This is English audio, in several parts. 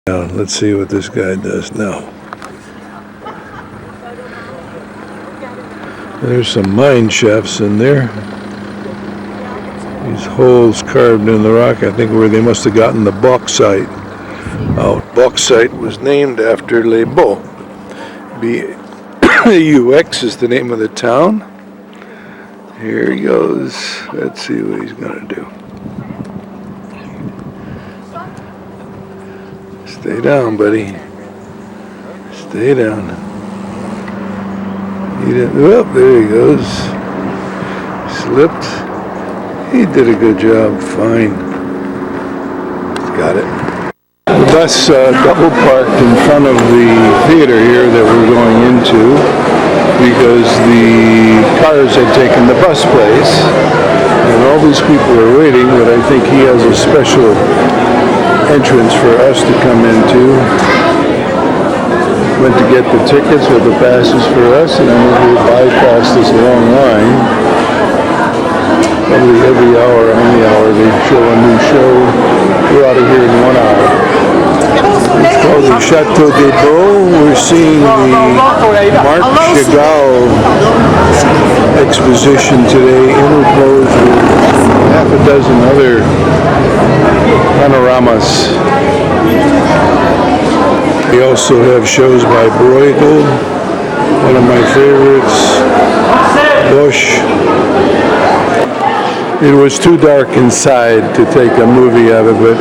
Now, let's see what this guy does now. There's some mine shafts in there. These holes carved in the rock, I think where they must have gotten the bauxite out. Bauxite was named after Les Baux. B-A-U-X is the name of the town. Here he goes. Let's see what he's going to do. Stay down, buddy. Stay down. Oh, there he goes. Slipped. He did a good job. Fine. Got it. The bus double parked in front of the theater here that we're going into because the cars had taken the bus place. And all these people are waiting, but I think he has a special entrance for us to come into. Went to get the tickets or the passes for us, and then we bypass this long line. Every hour, any hour, they show a new show. We're out of here in 1 hour. It's called the Chateau des Baux. We're seeing the Marc Chagall exposition today, interposed with half a dozen other panoramas. We also have shows by Bruegel, one of my favorites, Baux. It was too dark inside to take a movie out of it.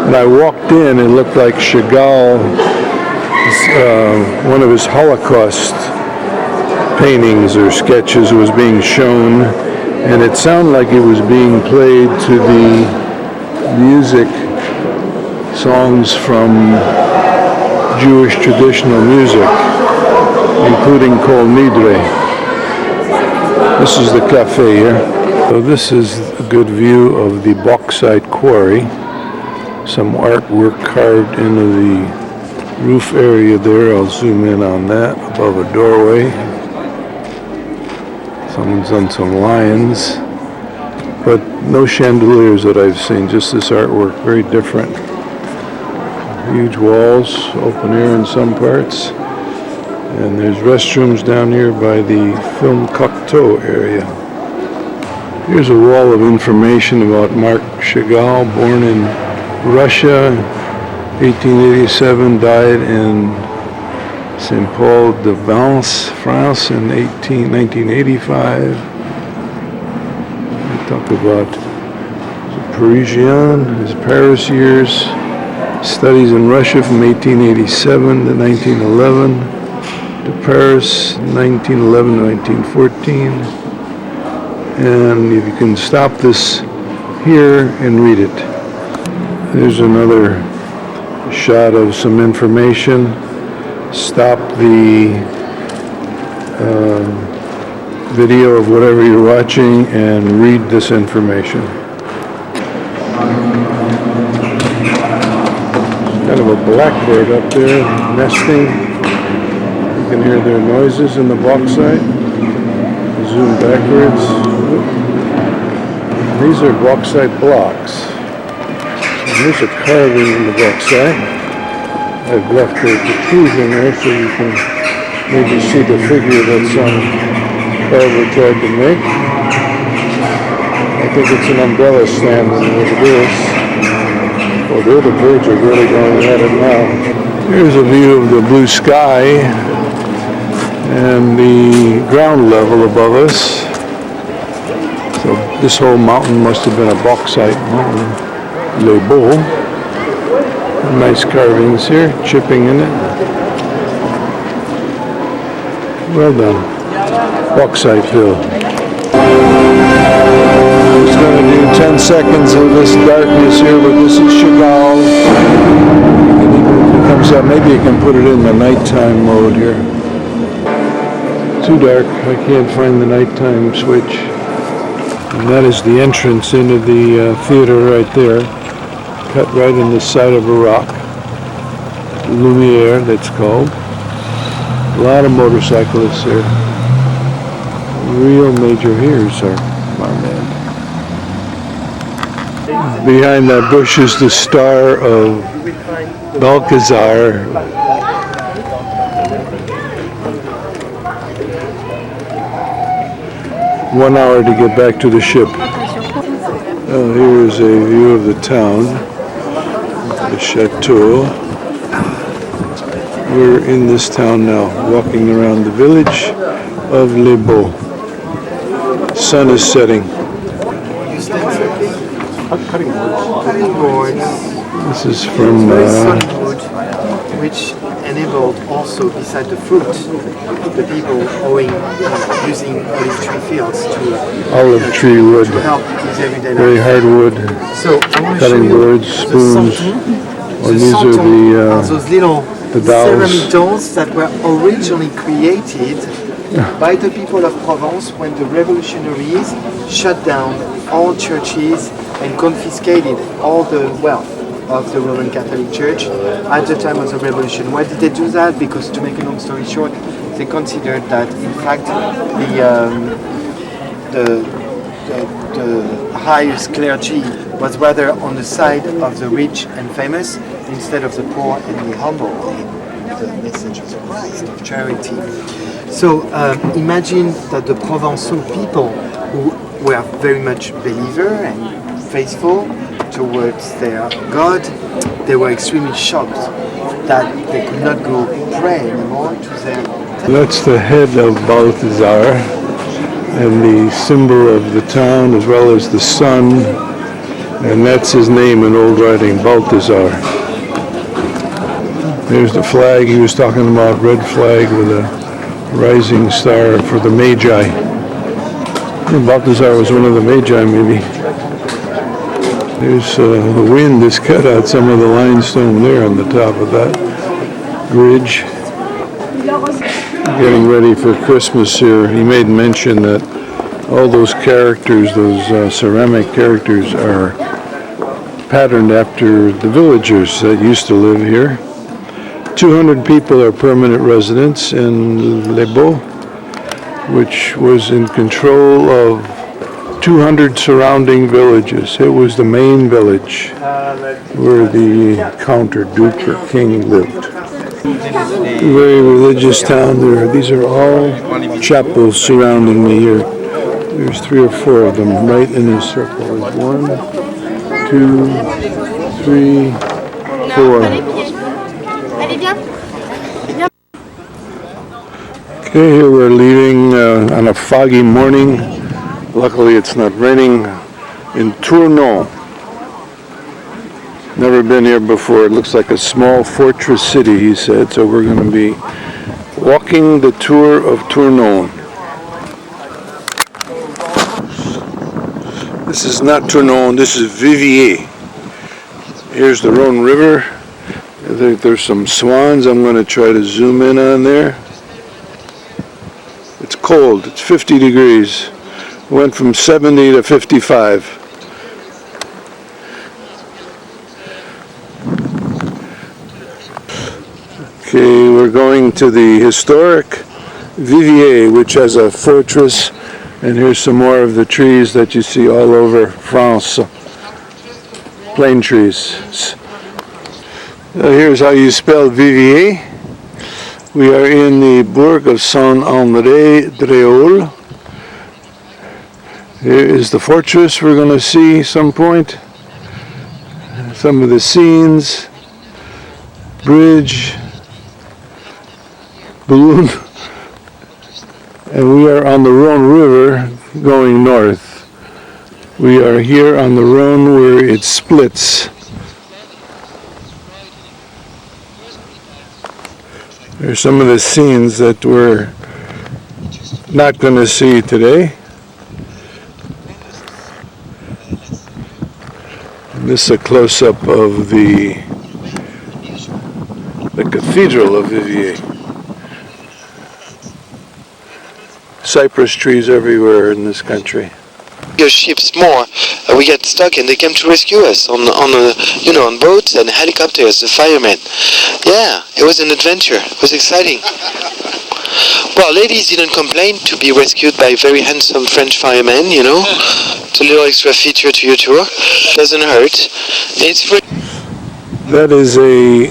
When I walked in, it looked like Chagall, one of his Holocaust paintings or sketches was being shown, and it sounded like it was being played to the music, songs from Jewish traditional music, including Kol Nidre. This is the cafe here. So this is a good view of the bauxite quarry. Some artwork carved into the roof area there. I'll zoom in on that above a doorway. Someone's done some lions, but no chandeliers that I've seen, just this artwork, very different. Huge walls, open air in some parts, and there's restrooms down here by the Film Cocteau area. Here's a wall of information about Marc Chagall, born in Russia, 1887, died in St. Paul de Vence, France in 1985. We talk about the Parisian, his Paris years. Studies in Russia from 1887 to 1911, to Paris 1911 to 1914. And if you can stop this here and read it. There's another shot of some information. Stop the video of whatever you're watching and read this information. Kind of a blackbird up there nesting. You can hear their noises in the bauxite. Zoom backwards. These are bauxite blocks. And here's a carving in the bauxite. I've left the protrusion there so you can maybe see the figure that some carver tried to make. I think it's an umbrella stand in what it is. Oh, the other birds are really going at it now. Here's a view of the blue sky and the ground level above us. So this whole mountain must have been a bauxite mountain. Les Baux. Nice carvings here, chipping in it. Well done. Bauxite Hill. Just going to do 10 seconds of this darkness here, but this is Chagall. And even if it comes up, maybe you can put it in the nighttime mode here. Too dark, I can't find the nighttime switch. And that is the entrance into the theater right there. Cut right in the side of a rock. Lumiere, that's called. A lot of motorcyclists here. Real major heroes are our man. Behind that bush is the Star of Balcazar. One hour to get back to the ship. Well, here is a view of the town, the chateau. We're in this town now, walking around the village of Les Baux. Sun is setting. This is from which enabled also, beside the fruit, the people using olive tree fields to olive tree wood, to help with everyday life. very hard wood, So I want to cutting show boards, you spoons, and these are those little the dolls. ceramic dolls that were originally created by the people of Provence when the revolutionaries shut down all churches and confiscated all the wealth of the Roman Catholic Church at the time of the revolution. Why did they do that? Because, to make a long story short, they considered that in fact the highest clergy was rather on the side of the rich and famous instead of the poor and the humble in the message of Christ, of charity. So imagine that the Provençal people, who were very much believer and faithful towards their God, they were extremely shocked that they could not go pray anymore to their temple. That's the head of Balthazar and the symbol of the town as well as the sun, and that's his name in old writing, Balthazar. There's the flag he was talking about, red flag with a rising star for the Magi. And Balthazar was one of the Magi, maybe. There's the wind has cut out some of the limestone there on the top of that bridge. Getting ready for Christmas here. He made mention that all those characters, those ceramic characters, are patterned after the villagers that used to live here. 200 people are permanent residents in Les Baux, which was in control of 200 surrounding villages. It was the main village where the Count or Duke or King lived. Very religious town there. These are all chapels surrounding me here. There's 3 or 4 of them right in a circle. There's 1, 2, 3, 4. Okay, here we're leaving on a foggy morning. Luckily it's not raining in Tournon. Never been here before. It looks like a small fortress city, he said, so we're going to be walking the tour of Tournon. This is not Tournon, this is Vivier. Here's the Rhone River. I think there's some swans. I'm going to try to zoom in on there. It's cold, it's 50 degrees. Went from 70 to 55. Okay, we're going to the historic Vivier, which has a fortress, and here's some more of the trees that you see all over France. Plane trees. Here's how you spell Vivier. We are in the Bourg of Saint-André-d'Réole. Here is the fortress we're going to see some point. Some of the scenes. Bridge. Balloon. And we are on the Rhone River going north. We are here on the Rhone where it splits. There's some of the scenes that we're not going to see today. And this is a close-up of the Cathedral of Vivier. Cypress trees everywhere in this country. Ships more, we get stuck and they came to rescue us on boats and helicopters, the firemen. Yeah, it was an adventure. It was exciting. Well, ladies didn't complain to be rescued by very handsome French firemen, It's a little extra feature to your tour. Doesn't hurt. It's free. That is a